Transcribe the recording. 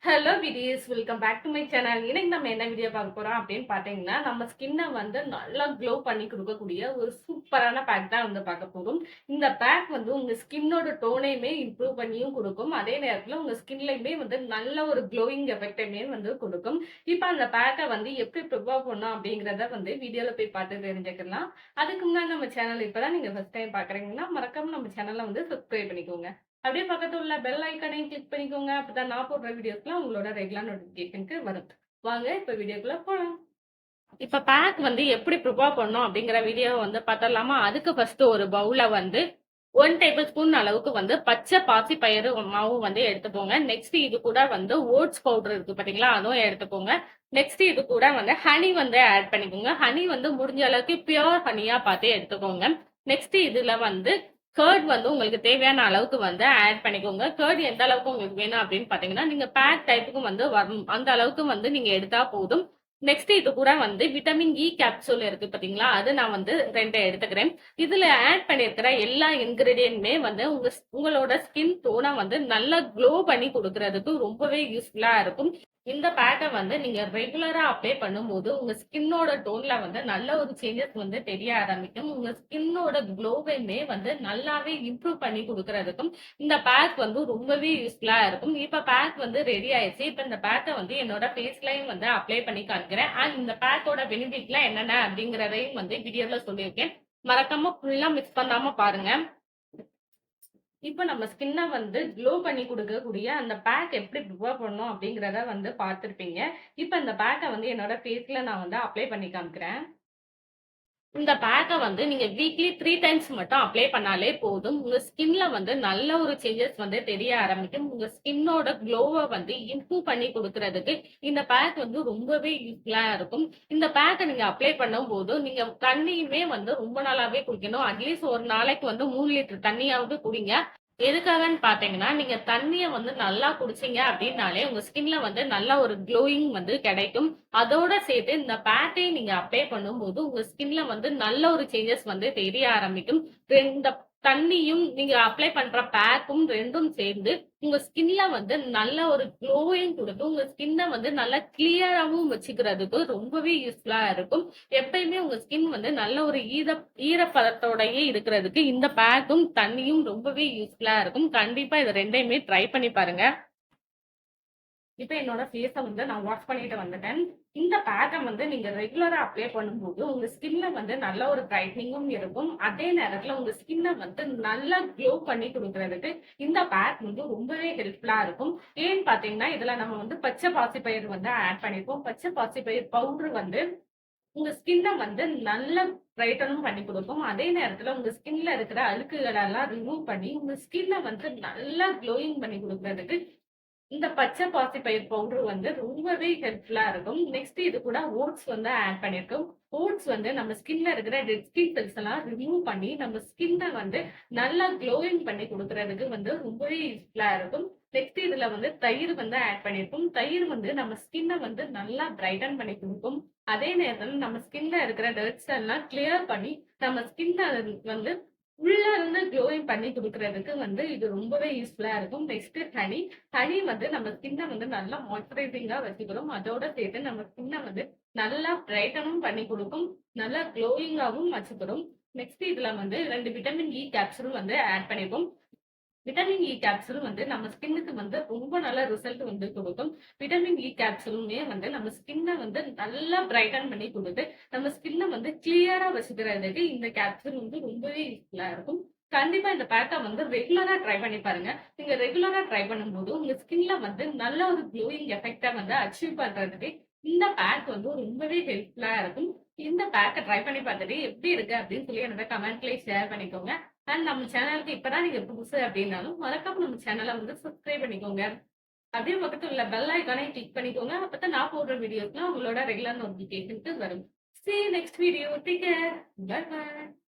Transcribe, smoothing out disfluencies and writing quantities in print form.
Hello videos welcome back to my channel. இன்னைக்கு நம்ம என்ன வீடியோ பார்க்க போறோம் அப்படின்னு பார்த்தீங்கன்னா, நம்ம ஸ்கின்னை வந்து நல்லா க்ளோ பண்ணி கொடுக்கக்கூடிய ஒரு சூப்பரான பேக் தான் வந்து பார்க்க போறோம். இந்த பேக் வந்து உங்க ஸ்கின்னோட டோனையுமே இம்ப்ரூவ் பண்ணியும் கொடுக்கும். அதே நேரத்தில் உங்க ஸ்கின்லையுமே வந்து நல்ல ஒரு க்ளோயிங் எஃபெக்டையுமே வந்து கொடுக்கும். இப்போ அந்த பேக்கை வந்து எப்படி ப்ரிப்பேர் பண்ணணும் அப்படிங்கிறத வந்து வீடியோவில் போய் பார்த்து தெரிஞ்சுக்கலாம். அதுக்கு முன்னாடி நம்ம சேனல் இப்போதான் நீங்கள் ஃபர்ஸ்ட் டைம் பார்க்குறீங்கன்னா மறக்காம நம்ம சேனலை வந்து சப்ஸ்கிரைப் பண்ணிக்கோங்க. அப்படியே பக்கத்துல உள்ள பெல் ஐகானையும் கிளிக் பண்ணிக்கோங்க. அப்பதான் நான் போடுற வீடியோஸ்லாம் உங்களோட ரெகுலர் நோட்டிபிகேஷனுக்கு வரும். வாங்க இப்ப வீடியோக்குள்ள போலாம். இப்ப பேக் வந்து எப்படி ப்ரிப்பேர் பண்ணணும் அப்படிங்கிற வீடியோ வந்து பார்த்தலாமா? அதுக்கு ஃபர்ஸ்ட் ஒரு பவுல வந்து 1 டேபிள் ஸ்பூன் அளவுக்கு வந்து பச்சை பாசி பயிறு மாவு வந்து எடுத்துக்கோங்க. நெக்ஸ்ட் இது கூட வந்து ஓட்ஸ் பவுடர் இருக்கு பாத்தீங்களா? அதுவும் எடுத்துக்கோங்க. நெக்ஸ்ட் இது கூட வந்து ஹனி வந்து ஆட் பண்ணிக்கோங்க. ஹனி வந்து முடிஞ்ச அளவுக்கு பியூர் ஹனியா பார்த்து எடுத்துக்கோங்க. நெக்ஸ்ட் இதுல வந்து கர்ட் வந்து உங்களுக்கு தேவையான அளவுக்கு வந்து ஆட் பண்ணிக்கோங்க. கர்ட் எந்த அளவுக்கு உங்களுக்கு வேணும் அப்படின்னு பாத்தீங்கன்னா, நீங்க பேக் டைப்புக்கு வந்து வரணும். அந்த அளவுக்கு வந்து நீங்க எடுத்தா போதும். நெக்ஸ்ட் இது கூட வந்து விட்டமின் இ கேப்சூல் இருக்கு பாத்தீங்களா? அது நான் வந்து 2 எடுத்துக்கிறேன். இதுல ஆட் பண்ணியிருக்கிற எல்லா இன்கிரீடியன்ட்மே வந்து உங்களோட ஸ்கின் டோனை வந்து நல்லா க்ளோ பண்ணி கொடுக்கறதுக்கு ரொம்பவே யூஸ்ஃபுல்லா இருக்கும். இந்த பேக்க வந்து நீங்க ரெகுலரா அப்ளை பண்ணும்போது உங்க ஸ்கின்னோட டோன்ல வந்து நல்ல ஒரு சேஞ்சஸ் வந்து தெரிய ஆரம்பிக்கும். உங்க ஸ்கின்னோட க்ளோவையுமே வந்து நல்லாவே இம்ப்ரூவ் பண்ணி குடுக்குறதுக்கும் இந்த பேக் வந்து ரொம்பவே யூஸ்ஃபுல்லா இருக்கும். இப்ப பேக் வந்து ரெடி ஆயிடுச்சு. இப்ப இந்த பேக்க வந்து என்னோட ஃபேஸ்லயும் வந்து அப்ளை பண்ணி காமிக்கிறேன். அண்ட் இந்த பேக்கோட பெனிஃபிட்லாம் என்னென்ன அப்படிங்கிறதையும் வந்து வீடியோல சொல்லியிருக்கேன். மறக்காம ஃபுல்லா மிஸ் பண்ணாம பாருங்க. இப்ப நம்ம ஸ்கின்ன வந்து க்ளோ பண்ணி குடுக்கக்கூடிய அந்த பேக் எப்படி ப்ரிப்பேர் பண்ணணும் அப்படிங்கிறத வந்து பார்த்திருப்பீங்க. இப்ப இந்த பேக்க வந்து என்னோட ஃபேஸ்ல நான் வந்து அப்ளை பண்ணி காமிக்கிறேன். இந்த பேக்க வந்து நீங்க வீக்லி 3 டைம்ஸ் மட்டும் அப்ளை பண்ணாலே போதும். உங்க ஸ்கின்ல வந்து நல்ல ஒரு சேஞ்சஸ் வந்து தெரிய ஆரம்பிக்கும். உங்க ஸ்கின்னோட க்ளோவ வந்து இம்ப்ரூவ் பண்ணி குடுக்குறதுக்கு இந்த பேக் வந்து ரொம்பவே யூஸ்ஃபுல்லா இருக்கும். இந்த பேக்க நீங்க அப்ளை பண்ணும்போது, நீங்க தண்ணியுமே வந்து ரொம்ப நாளாவே குடிக்கணும். அட்லீஸ்ட் ஒரு நாளைக்கு வந்து 3 லிட்டர் தண்ணியாவது குடிங்க. எதுக்காகன்னு பார்த்தீங்கன்னா, நீங்க தண்ணீய வந்து நல்லா குடிச்சீங்க அப்டின்னாலே, உங்க ஸ்கின்ல வந்து நல்ல ஒரு க்ளோயிங் வந்து கிடைக்கும். அதோட சேர்த்து இந்த பேக்கையும் நீங்க அப்ளை பண்ணும்போது, உங்க ஸ்கின்ல வந்து நல்ல ஒரு சேஞ்சஸ் வந்து தெரிய ஆரம்பிக்கும். இந்த தண்ணியும், நீங்க அப்ளை பண்ற பேக்கும் 2ம் சேர்ந்து, உங்க ஸ்கின்ல வந்து நல்ல ஒரு க்ளோயிங் குடுக்கும். உங்க ஸ்கின்ன வந்து நல்லா கிளியராவும் வச்சுக்கிறதுக்கு ரொம்பவே யூஸ்ஃபுல்லா இருக்கும். எப்பயுமே உங்க ஸ்கின் வந்து நல்ல ஒரு ஈரப்பதத்தோடயே இருக்கிறதுக்கு இந்த பேக்கும், தண்ணியும் ரொம்பவே யூஸ்ஃபுல்லா இருக்கும். கண்டிப்பா இத 2யுமே ட்ரை பண்ணி பாருங்க. இப்ப என்னோட ஃபேஸ வந்து நான் வாஷ் பண்ணிட்டு வந்துட்டேன். இந்த பேக்க வந்து நீங்க ரெகுலரா அப்ளை பண்ணும்போது, உங்க ஸ்கின்ல வந்து நல்ல ஒரு பிரைட்னிங்கும் இருக்கும். அதே நேரத்துல உங்க ஸ்கின்ன வந்து நல்லா க்ளோ பண்ணி குடுக்குறதுக்கு இந்த பேக் வந்து ரொம்பவே ஹெல்ப்ஃபுல்லா இருக்கும். ஏன்னு பார்த்தீங்கன்னா, இதுல நம்ம வந்து பச்சை பாசிப்பயிறு வந்து ஆட் பண்ணியிருக்கோம். பச்சை பாசிப்பயிறு பவுடர் வந்து உங்க ஸ்கின்ன வந்து நல்ல பிரைட்டனும் பண்ணி குடுக்கும். அதே நேரத்துல உங்க ஸ்கின்ல இருக்கிற அழுக்குகளெல்லாம் ரிமூவ் பண்ணி, உங்க ஸ்கின்ன வந்து நல்லா க்ளோயிங் பண்ணி குடுக்குறதுக்கு இந்த பச்சை பாசிப்பயிர் பவுடர் வந்து ரொம்பவே ஹெல்ப்ஃபுல்லா இருக்கும். நெக்ஸ்ட் இது கூட ஓட்ஸ் வந்து ஆட் பண்ணியிருக்கோம். ஓட்ஸ் வந்து நம்ம ஸ்கின்ல இருக்கிற டெட் ஸ்கின் செல்ஸ் எல்லாம் ரிமூவ் பண்ணி, நம்ம ஸ்கின்ன வந்து நல்லா க்ளோயிங் பண்ணி குடுக்குறதுக்கு வந்து ரொம்பவே யூஸ்ஃபுல்லா இருக்கும். நெக்ஸ்ட் இதுல வந்து தயிர் வந்து ஆட் பண்ணியிருக்கோம். தயிர் வந்து நம்ம ஸ்கின்ன வந்து நல்லா பிரைட்டன் பண்ணி குடுக்கும். அதே நேரத்துல நம்ம ஸ்கின்ல இருக்கிற டர்ட்ஸ் எல்லாம் கிளியர் பண்ணி, நம்ம ஸ்கின்ன வந்து உள்ள இருந்து க்ளோயிங் பண்ணி குடுக்குறதுக்கு வந்து இது ரொம்பவே யூஸ்ஃபுல்லா இருக்கும். Next honey. ஹனி வந்து நம்ம ஸ்கின்ன வந்து நல்லா மாய்ஸ்சரைசிங்கா வச்சுக்கிறோம். அதோட சேர்த்து நம்ம ஸ்கின்ன வந்து நல்லா பிரைட்டனும் பண்ணி குடுக்கும். நல்லா க்ளோயிங்காவும் வச்சுக்கிறோம். நெக்ஸ்ட் இதுல வந்து 2 விட்டமின் இ கேப்சூல் வந்து ஆட் பண்ணியிருக்கோம். விட்டமின் இ கேப்சூல் வந்து நம்ம ஸ்கின்னுக்கு வந்து ரொம்ப நல்ல ரிசல்ட் வந்து குடுக்கும். விட்டமின் இ கேப்சூலுமே வந்து நம்ம ஸ்கின்ன வந்து நல்லா பிரைட்டன் பண்ணி குடுத்து, நம்ம ஸ்கின்ன வந்து கிளியரா வச்சுக்கிறதுக்கு இந்த கேப்சூல் வந்து ரொம்பவே யூஸ்ஃபுல்லா இருக்கும். கண்டிப்பா இந்த பேக்க வந்து ரெகுலரா ட்ரை பண்ணி பாருங்க. நீங்க ரெகுலரா ட்ரை பண்ணும்போது, உங்க ஸ்கின்ல வந்து நல்ல ஒரு க்ளோயிங் எஃபெக்ட்ட வந்து அச்சீவ் பண்றதுக்கு இந்த பேக் வந்து ரொம்பவே ஹெல்ப்ஃபுல்லா இருக்கும். இந்த பேக்க ட்ரை பண்ணி பார்த்துட்டு எப்படி இருக்கு அப்படின்னு சொல்லி என்னோட கமெண்ட்லயே ஷேர் பண்ணிக்கோங்க. அண்ட் நம்ம சேனலுக்கு இப்பதான் நீங்க புதுசு அப்படின்னாலும், மறக்காம நம்ம சேனல வந்து சப்ஸ்கிரைப் பண்ணிக்கோங்க. அப்படியே பக்கத்துல உள்ள பெல் ஐகானையும் கிளிக் பண்ணிக்கோங்க. அப்பதான் நான் போடுற வீடியோஸ்லாம் உங்களோட ரெகுலர் நோட்டிஃபிகேஷனுக்கு வரும். See you next video. Take care. Bye bye.